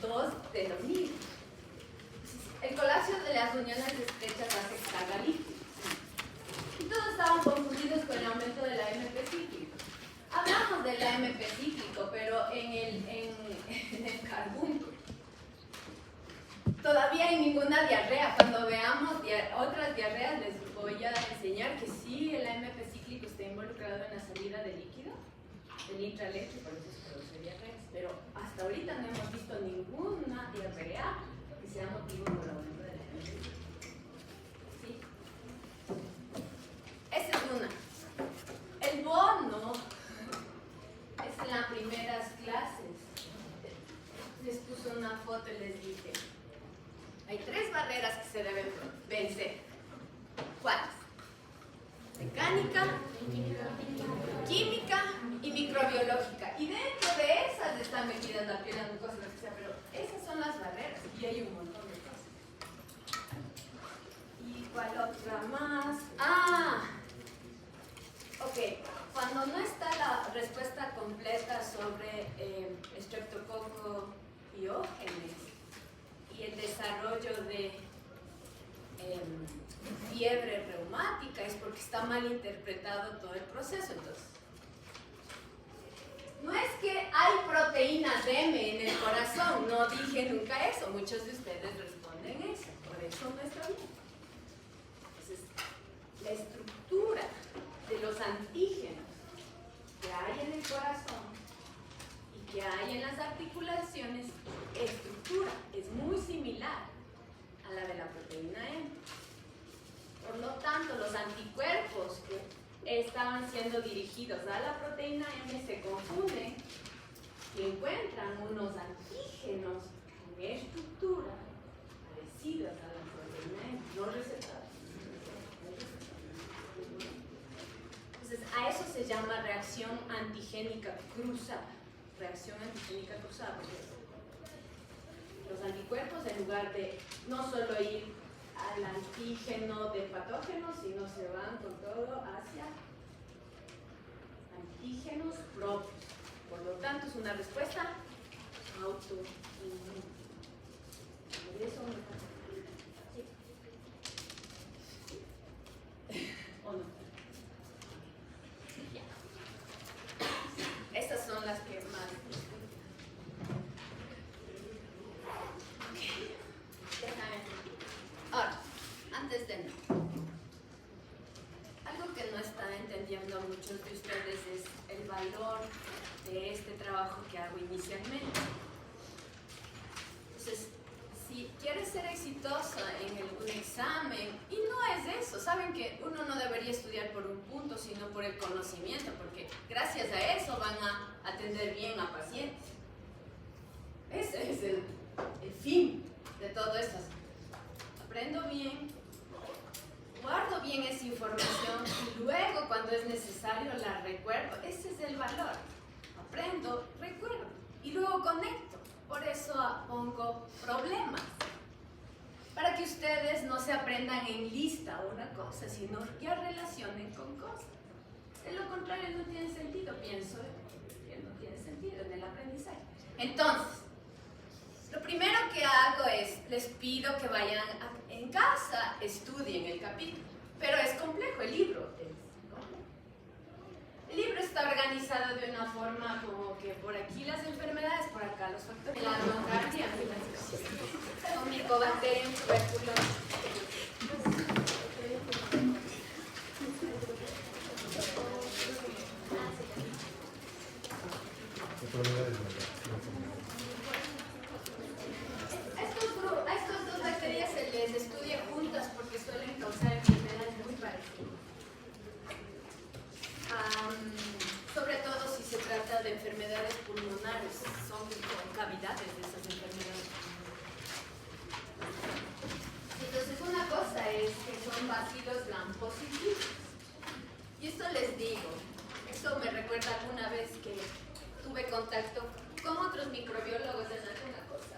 dos de los mismos. El colapso de las uniones estrechas hace que salga líquido. Y todos estaban confundidos con el aumento de la AMP cíclico. Hablamos de la AMP cíclico, pero en el carbúnculo todavía hay ninguna diarrea. Cuando veamos otras diarreas les voy a enseñar que sí, el AMP cíclico está involucrado en la salida de líquido, de intraleche, por eso se produce diarreas. Pero hasta ahorita no hemos visto ninguna diarrea que sea motivo por el aumento de la AMP cíclico. ¿Sí? Esa es una. El bono es en las primeras clases. Les puse una foto y les dije, hay 3 barreras que se deben vencer. ¿Cuáles? Mecánica, química y microbiológica. Y dentro de esas están metidas la piel, la mucosa, lo que sea, pero esas son las barreras y hay un montón de cosas. ¿Y cuál otra más? Ok. Cuando no está la respuesta completa sobre Streptococcus pyogenes y el desarrollo de fiebre reumática, es porque está mal interpretado todo el proceso. Entonces, no es que hay proteínas M en el corazón, no dije nunca eso, muchos de ustedes responden eso, por eso no está bien. Entonces, la estructura de los antígenos que hay en el corazón y que hay en las articulaciones, estructura es muy similar a la de la proteína M. Por lo tanto, los anticuerpos que estaban siendo dirigidos a la proteína M se confunden y encuentran unos antígenos con estructura parecidas a la proteína M, no recetados. Entonces, a eso se llama reacción antigénica cruzada. Reacción antigénica cruzada, porque los anticuerpos, en lugar de no solo ir al antígeno del patógeno, sino se van con todo hacia antígenos propios. Por lo tanto, es una respuesta autoinmune. ¿Eso me pasa? ¿Sí? ¿O no? Estas son las que más. Okay. Ahora, antes de algo que no están entendiendo muchos de ustedes es el valor de este trabajo que hago inicialmente. Entonces, si quieres ser exitosa en un examen, y no es eso, saben que uno no debería estudiar por un punto, sino por el conocimiento, porque gracias a eso van a atender bien a pacientes. Ese es el fin de todo esto. Aprendo bien, guardo bien esa información y luego cuando es necesario la recuerdo. Ese es el valor. Aprendo, recuerdo y luego conecto. Por eso pongo problemas. Para que ustedes no se aprendan en lista una cosa, sino que relacionen con cosas. De lo contrario no tiene sentido, pienso que no tiene sentido en el aprendizaje. Entonces, lo primero que hago es, les pido que vayan en casa, estudien el capítulo. Pero es complejo, el libro es complejo. El libro está organizado de una forma como que por aquí las enfermedades, por acá los factores. La nocardia, con Mycobacterium tuberculosis. A estas dos bacterias se les estudia juntas porque suelen causar enfermedades muy parecidas. Sobre todo si se trata de enfermedades pulmonares, son cavidades de esas enfermedades. Entonces, una cosa es que son bacilos gram positivos. Y esto les digo, esto me recuerda alguna vez que tuve contacto con otros microbiólogos en alguna cosa.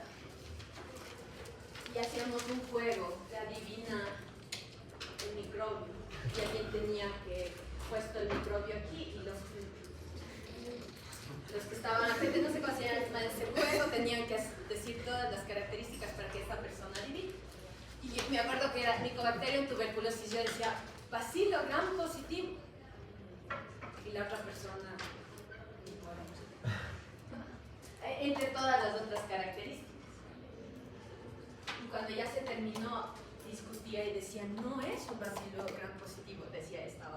Y hacíamos un juego de adivina el microbio. Y alguien tenía que puesto el microbio aquí y los que estaban al frente, no sé cómo se llama ese juego, tenían que decir todas las características para que esta persona adivine. Y me acuerdo que era Mycobacterium tuberculosis, yo decía, bacilo gram positivo. Y la otra persona, entre todas las otras características. Y cuando ya se terminó, discutía y decía, no es un bacilo gram positivo, decía esta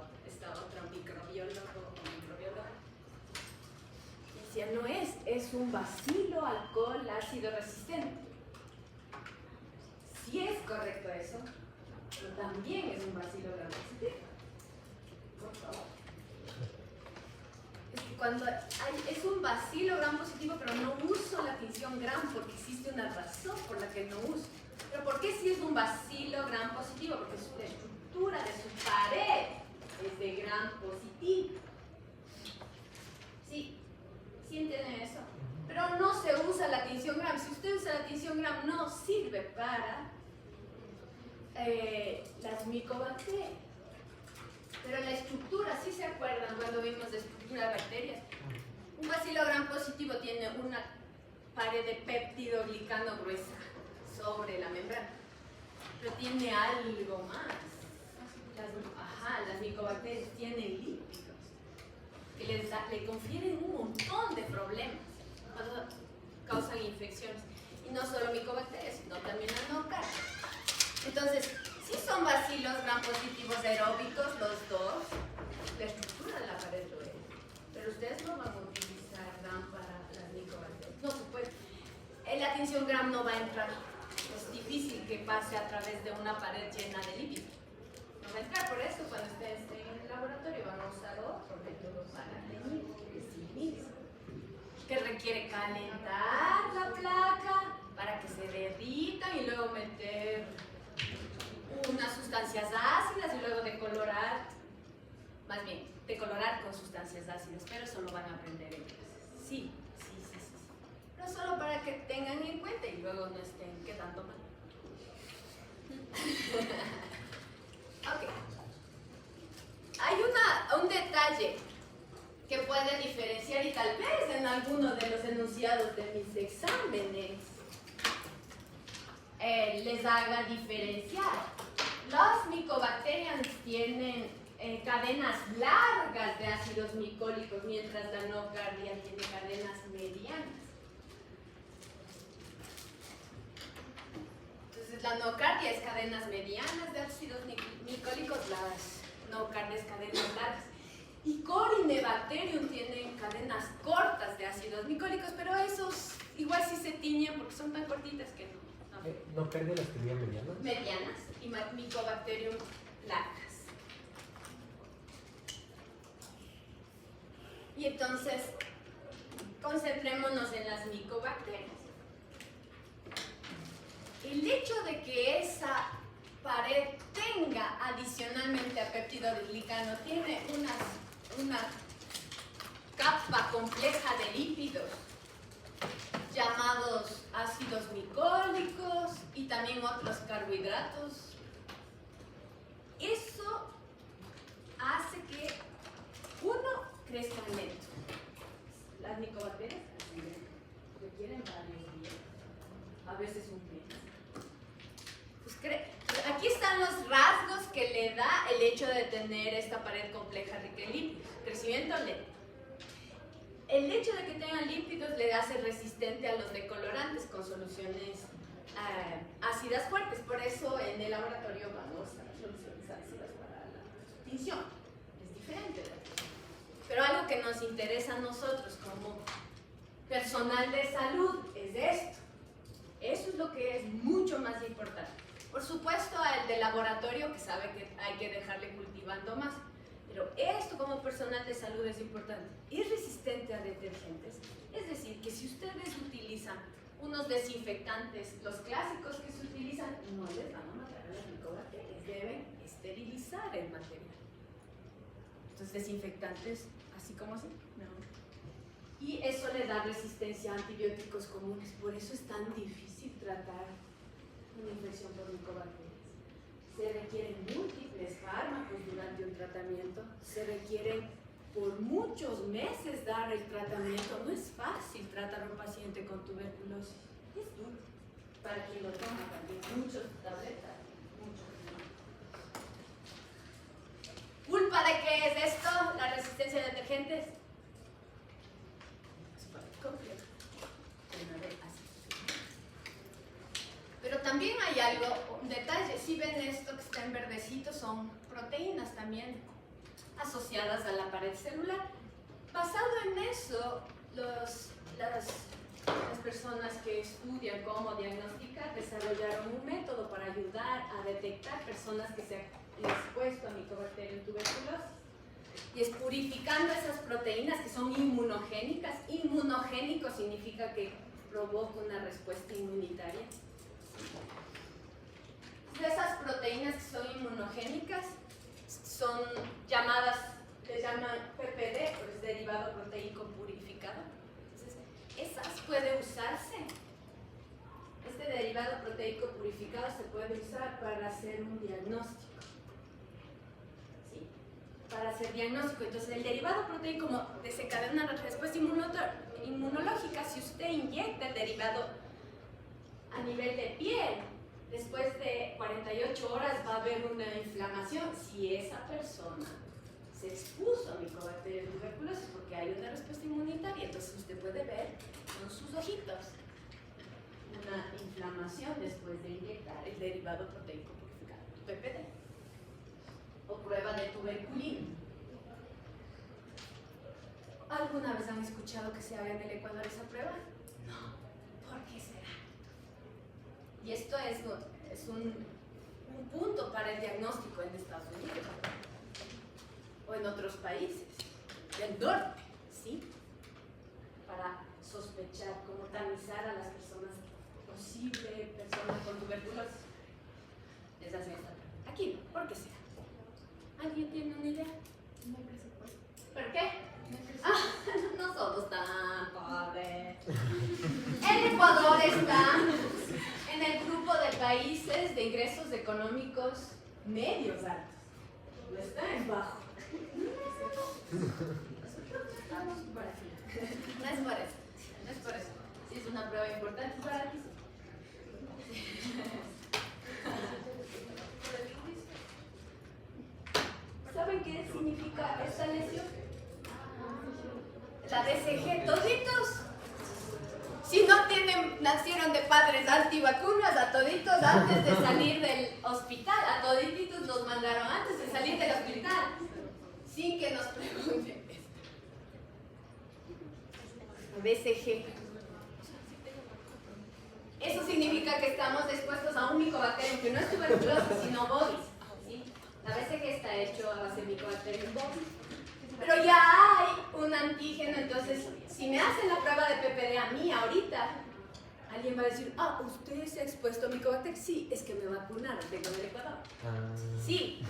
otra microbiólogo o microbióloga. Decía, no es un bacilo alcohol ácido resistente. Si es correcto eso, pero también es un bacilo gram positivo. Por favor. Es que cuando es un bacilo gram positivo, pero no uso la tinción gram porque existe una razón por la que no uso. ¿Pero por qué si es un bacilo gram positivo? Porque la estructura de su pared es de gram positivo. ¿Sí? ¿Sí entienden eso? Pero no se usa la tinción gram. Si usted usa la tinción gram, no sirve para las micobacterias. Pero la estructura, ¿sí se acuerdan cuando vimos la estructura de bacterias? Un bacilo gram positivo tiene una pared de péptido glicano gruesa sobre la membrana, pero tiene algo más. Las micobacterias tienen lípidos que le confieren un montón de problemas, causan infecciones, y no solo micobacterias, sino también anocardias. Entonces, si son bacilos gram positivos aeróbicos, los dos, la estructura de la pared lo es, pero ustedes no van a utilizar gram para las micobacterias, no se puede. La tinción gram no va a entrar. Es difícil que pase a través de una pared llena de lípidos. No va a entrar, por eso cuando ustedes estén en el laboratorio van a usar otro método para teñir, que requiere calentar la placa para que se derritan y luego meter unas sustancias ácidas y luego decolorar, más bien, decolorar con sustancias ácidas, pero eso lo van a aprender en clases. Sí. No solo para que tengan en cuenta y luego no estén quedando mal. Ok. Hay un detalle que puede diferenciar y tal vez en alguno de los enunciados de mis exámenes les haga diferenciar. Los micobacterians tienen cadenas largas de ácidos micólicos, mientras la nocardia tiene cadenas medianas. La nocardia es cadenas medianas de ácidos micólicos, las nocardias cadenas largas. Y Corynebacterium tienen cadenas cortas de ácidos micólicos, pero esos igual sí se tiñen porque son tan cortitas que no. ¿Nocardia las tenía medianas? Medianas y Mycobacterium largas. Y entonces, concentrémonos en las micobacterias. El hecho de que esa pared tenga adicionalmente a péptido glicano, tiene una capa compleja de lípidos llamados ácidos micólicos y también otros carbohidratos. Eso hace que uno crezca lento. Las micobacterias requieren varios días, a veces un mes. Aquí están los rasgos que le da el hecho de tener esta pared compleja rica en lípidos. Crecimiento lento. El hecho de que tengan lípidos le hace resistente a los decolorantes con soluciones ácidas fuertes. Por eso en el laboratorio vamos a soluciones ácidas para la tinción. Es diferente. Pero algo que nos interesa a nosotros como personal de salud es esto. Eso es lo que es mucho más importante. Por supuesto, al de laboratorio que sabe que hay que dejarle cultivando más. Pero esto como personal de salud es importante. Es resistente a detergentes. Es decir, que si ustedes utilizan unos desinfectantes, los clásicos que se utilizan, no les van a matar a las micobacterias. Deben esterilizar el material. Entonces, desinfectantes, así como así, no. Y eso le da resistencia a antibióticos comunes. Por eso es tan difícil tratar una infección por micobacterias. Se requieren múltiples fármacos durante un tratamiento, se requieren por muchos meses dar el tratamiento. No es fácil tratar a un paciente con tuberculosis. Es duro. Para quien lo toma también. Muchas tabletas. ¿Culpa de qué es esto? La resistencia a detergentes. Es complejo. Pero también hay algo, un detalle. Si ven esto que está en verdecito, son proteínas también asociadas a la pared celular. Basado en eso, las personas que estudian cómo diagnosticar desarrollaron un método para ayudar a detectar personas que se han expuesto a Mycobacterium tuberculosis. Y es purificando esas proteínas que son inmunogénicas. Inmunogénico significa que provoca una respuesta inmunitaria. Esas proteínas que son inmunogénicas son llamadas, se llaman PPD, pues derivado proteico purificado. Entonces, esas puede usarse. Este derivado proteico purificado se puede usar para hacer un diagnóstico. ¿Sí? Para hacer diagnóstico. Entonces, el derivado proteico desencadena una respuesta inmunológica. Si usted inyecta el derivado a nivel de piel, después de 48 horas va a haber una inflamación. Si esa persona se expuso a Mycobacterium tuberculosis porque hay una respuesta inmunitaria, entonces usted puede ver con sus ojitos una inflamación después de inyectar el derivado proteico purificado, PPD, o prueba de tuberculina. ¿Alguna vez han escuchado que se haga en el Ecuador esa prueba? No. ¿Por qué será? Y esto es un punto para el diagnóstico en Estados Unidos o en otros países del norte, ¿sí? Para sospechar, cómo tamizar a las personas, posible persona con tuberculosis. Les hacen esta pregunta. Aquí no, ¿por qué será? ¿Alguien tiene una idea? No hay presupuesto. ¿Por qué? No somos tan pobres. El Ecuador está en el grupo de países de ingresos económicos medios altos. No está en bajo. Estamos por aquí. No es por eso. No es por eso. Sí, es una prueba importante para ti. ¿Saben qué significa esta lesión? La BCG, toditos. Si no nacieron de padres antivacunas, a toditos antes de salir del hospital, a toditos nos mandaron antes de salir del hospital, sin que nos pregunten. BCG. Eso significa que estamos expuestos a un Mycobacterium que no es tuberculosis, sino bovis. ¿Sí? La BCG está hecho a base de Mycobacterium bovis. Pero ya hay un antígeno, entonces si me hacen la prueba de PPD a mí ahorita, alguien va a decir, ¿usted se ha expuesto a Mycobacterium? Sí, es que me vacunaron, vengo del Ecuador. Sí,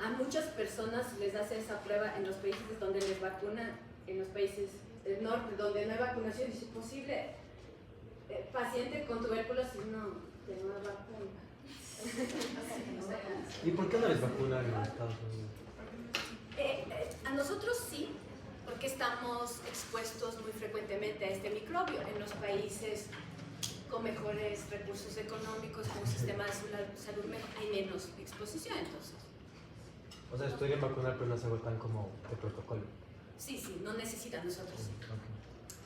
a muchas personas les hace esa prueba en los países donde les vacunan, en los países del norte, donde no hay vacunación. Dice, posible paciente con tuberculosis, no, tengo una vacuna. ¿Y por qué no les vacunan en Estados Unidos? A nosotros sí, porque estamos expuestos muy frecuentemente a este microbio. En los países con mejores recursos económicos, con un sistema de salud mejor, hay menos exposición, entonces. O sea, estoy en vacunar, pero no es algo tan como de protocolo. Sí, no necesitan, nosotros sí. Okay.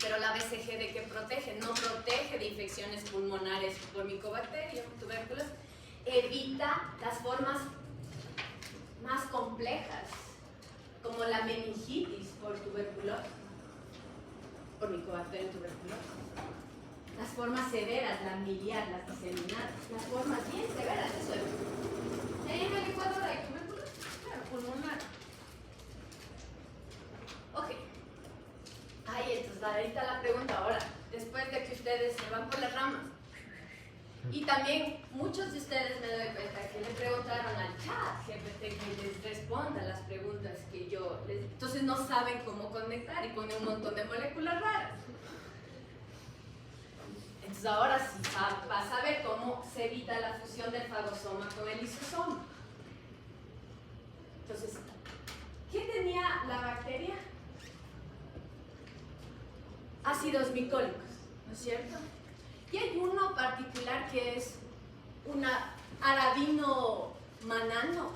Pero la BCG, ¿de qué protege? No protege de infecciones pulmonares por Mycobacterium tuberculosis. Evita las formas más complejas, como la meningitis por tuberculosis, por Mycobacterium tuberculosis. Las formas severas, la miliar, las diseminadas, las formas bien severas, eso es. En el Ecuador hay tuberculosis, claro, pulmonar. Ok. Entonces ahorita la pregunta ahora, después de que ustedes se van por las ramas, y también muchos de ustedes me doy cuenta que le preguntaron al chat GPT que les responda las preguntas que yo les... Entonces no saben cómo conectar y ponen un montón de moléculas raras. Entonces ahora sí vas a ver cómo se evita la fusión del fagosoma con el lisosoma. Entonces, ¿qué tenía la bacteria? ácidos micólicos, ¿no es cierto? Y hay uno particular que es una arabino manano,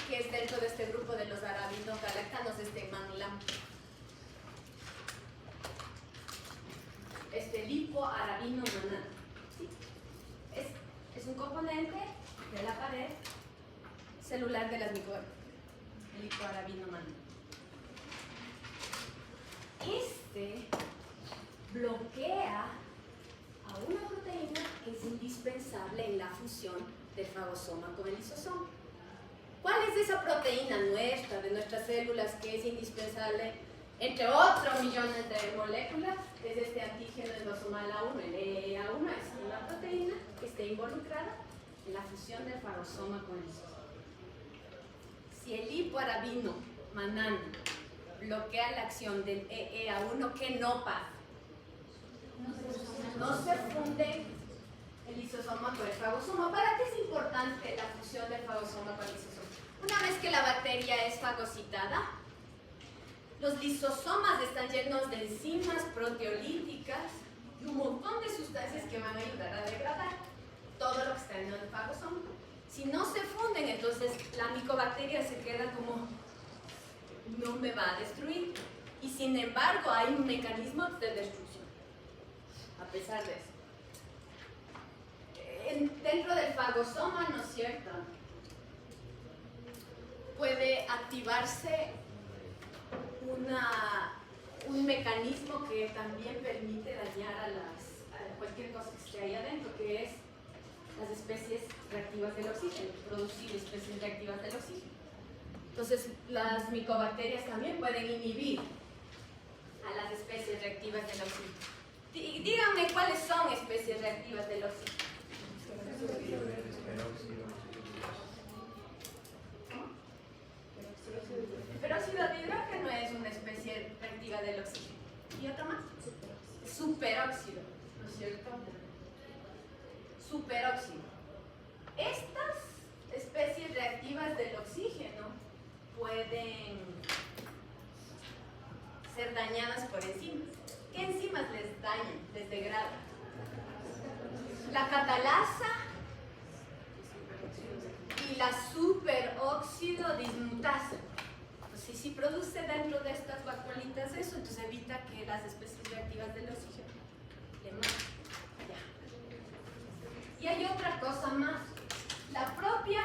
que es dentro de este grupo de los arabinogalactanos, este manlam. Este lipoarabino manano. ¿Sí? Es un componente de la pared celular de las microbias. El lipoarabino manano. Este bloquea a una proteína que es indispensable en la fusión del fagosoma con el lisosoma. ¿Cuál es esa proteína nuestra, de nuestras células, que es indispensable entre otros millones de moléculas? Es este antígeno endosomal A1. El EEA1 es una proteína que está involucrada en la fusión del fagosoma con el lisosoma. Si el lipoarabino manano bloquea la acción del EEA1, ¿qué no pasa? No se funde el lisosoma con el fagosoma. ¿Para qué es importante la fusión del fagosoma con el lisosoma? Una vez que la bacteria es fagocitada, los lisosomas están llenos de enzimas proteolíticas y un montón de sustancias que van a ayudar a degradar todo lo que está en el fagosoma. Si no se funden, entonces la micobacteria se queda como, no me va a destruir. Y sin embargo, hay un mecanismo de destrucción, a pesar de eso. Dentro del fagosoma, ¿no es cierto?, puede activarse un mecanismo que también permite dañar a cualquier cosa que esté ahí adentro, que es las especies reactivas del oxígeno, producir especies reactivas del oxígeno. Entonces, las micobacterias también pueden inhibir a las especies reactivas del oxígeno. Díganme cuáles son especies reactivas del oxígeno. El peróxido de hidrógeno es una especie reactiva del oxígeno. ¿Y otra más? Superóxido, ¿no es cierto? Superóxido. Estas especies reactivas del oxígeno pueden ser dañadas por enzimas. ¿Qué enzimas les dañan, les degradan? La catalasa y la superóxido dismutasa. Entonces, si produce dentro de estas vacuolitas eso, entonces evita que las especies reactivas del oxígeno le maten. Y hay otra cosa más. La propia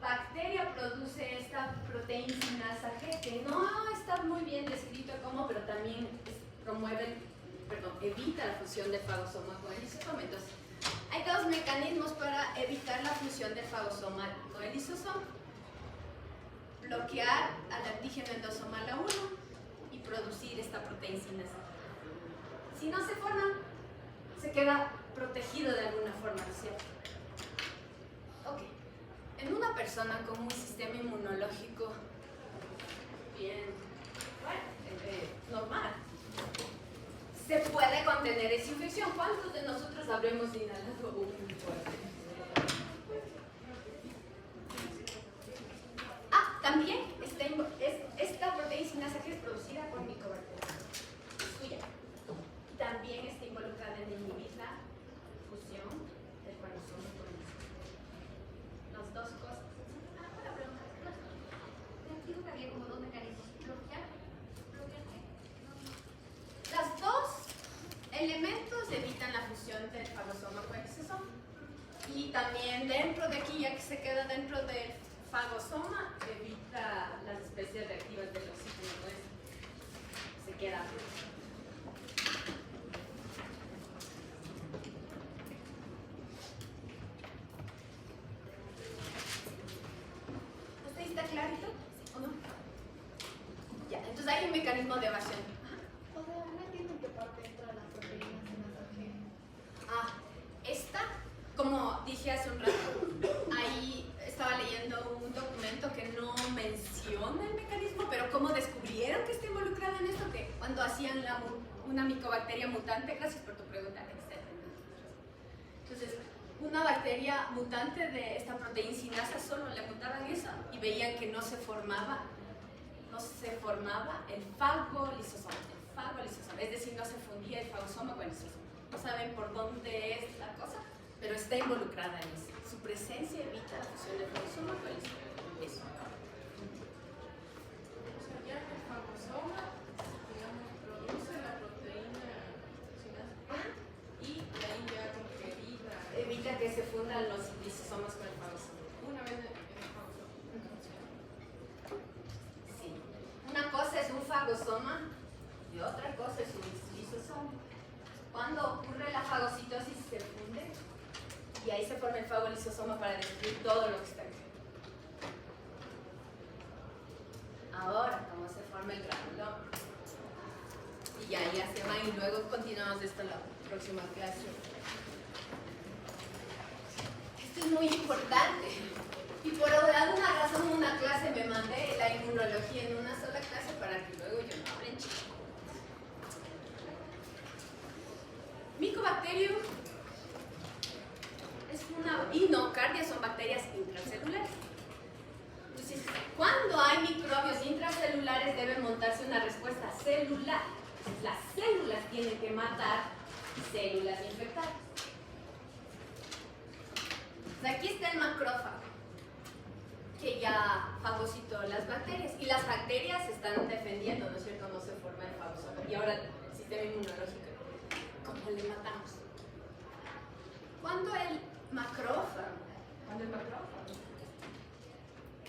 bacteria produce esta proteína sinasa G, que no está muy bien descrito cómo, pero también evita la fusión del fagosoma con el lisosoma. Entonces, hay dos mecanismos para evitar la fusión del fagosoma con el lisosoma: bloquear al antígeno endosomal A1 y producir esta proteína sinasa. Si no se forma, se queda protegido de alguna forma, ¿cierto? Ok. En una persona con un sistema inmunológico bien, normal, se puede contener esa infección. ¿Cuántos de nosotros habremos inhalado un fuerte? También esta proteína sinasa que es producida por micobacterias. Suya. También está involucrada en inhibir la fusión del fagosoma con el lisosoma. Las dos cosas. Una pregunta. Te digo que había como dos mecanismos. ¿Bloquear qué? Los dos elementos evitan la fusión del fagosoma con el lisosoma. Y también dentro de aquí, ya que se queda dentro del fagosoma, evita las especies reactivas del oxígeno, pues se queda. ¿Usted está clarito o no? Ya, entonces hay un mecanismo de evasión. O sea, no entiendo en qué parte entra la proteína sinasa G. Esta, como dije hace un rato, ahí estaba leyendo un documento que no menciona el mecanismo, pero cómo descubrieron que está involucrada en esto, que cuando hacían una micobacteria mutante, gracias por tu pregunta, entonces, una bacteria mutante de esta proteína sinasa solo le mutaban eso y veían que no se formaba el fagolisosoma, es decir, no se saben por dónde es la cosa, pero está involucrada en eso. Su presencia evita la fusión del fagosoma con el lisosoma. Eso. O sea, ya el fagosoma, digamos, produce la proteína sinasa y de ahí ya como que Evita que se fundan los lisosomas con el fagosoma. una vez en el fagosoma. Sí. Una cosa es un fagosoma y otra cosa es un lisosoma. Cuando ocurre la fagocitosis se funde y ahí se forma el fagolisosoma para destruir todo lo que está aquí. Ahora, ¿cómo se forma el granuloma? Y ya se van y luego continuamos esto en la próxima clase. Esto es muy importante. Y por alguna razón una clase me mandé la inmunología en una sola clase para que luego yo no hable en chico. Mycobacterium es una... Y nocardia son bacterias intracelulares. Entonces, cuando hay microbios intracelulares debe montarse una respuesta celular. Las células tienen que matar células infectadas. Aquí está el macrófago, que ya fagocitó las bacterias. Y las bacterias se están defendiendo, ¿no es cierto? No se forma el fagosoma. Y ahora el sistema inmunológico, ¿cómo le matamos? Cuando el macrófago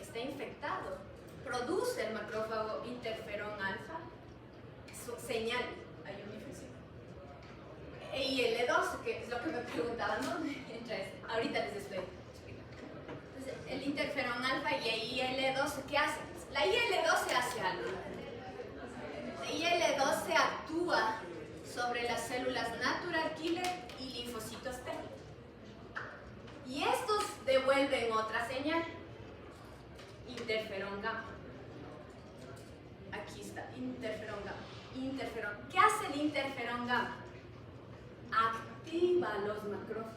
está infectado, produce el macrófago interferón alfa, señal, hay una infección. Y el L2, que es lo que me preguntaban, ¿dónde entra eso? Ahorita les explico. Entonces, el interferón alfa y el IL-12, ¿qué hace? La IL-12 hace algo. La IL-12 actúa sobre las células natural killer y linfocitos T. Y estos devuelven otra señal, interferón gamma. Aquí está, interferón gamma. Interferón. ¿Qué hace el interferón gamma? Activa los macrófagos.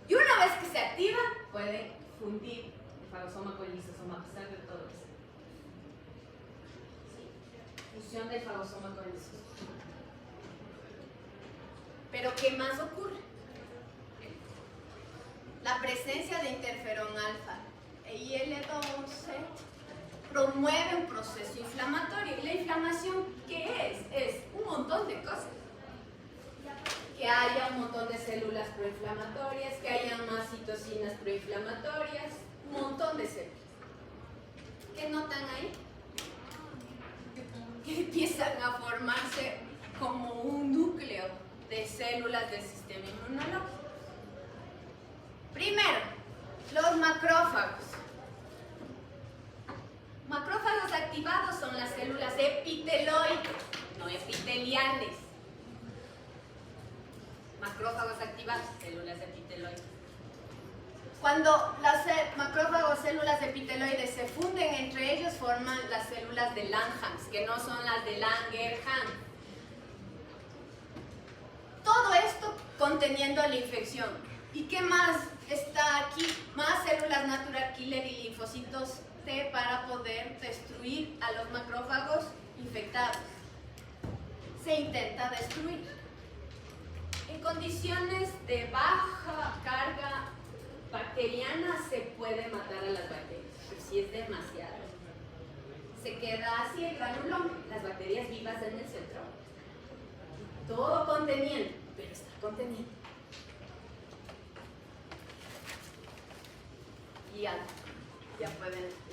Y una vez que se activa, puede fundir el fagosoma con el lisosoma, a pesar de todo eso. Sí. Fusión del fagosoma con el lisosoma. Pero ¿qué más ocurre? La presencia de interferón alfa e IL-12 promueve un proceso inflamatorio. ¿Y la inflamación qué es? Es un montón de cosas. Que haya un montón de células proinflamatorias, que haya más citocinas proinflamatorias, un montón de células. ¿Qué notan ahí? Que empiezan a formarse como un núcleo de células del sistema inmunológico. Primero, los macrófagos. Macrófagos activados son las células epiteloides, no epiteliales. Macrófagos activados, células epiteloides. Cuando las macrófagos, células epiteloides se funden entre ellos, forman las células de Langhans, que no son las de Langerhans. Todo esto conteniendo la infección. ¿Y qué más está aquí? Más células natural killer y linfocitos T para poder destruir a los macrófagos infectados. Se intenta destruir. En condiciones de baja carga bacteriana se puede matar a las bacterias, pero si es demasiado, se queda así el granuloma, las bacterias vivas en el centro, todo conteniendo, pero está conteniendo. Y ya pueden.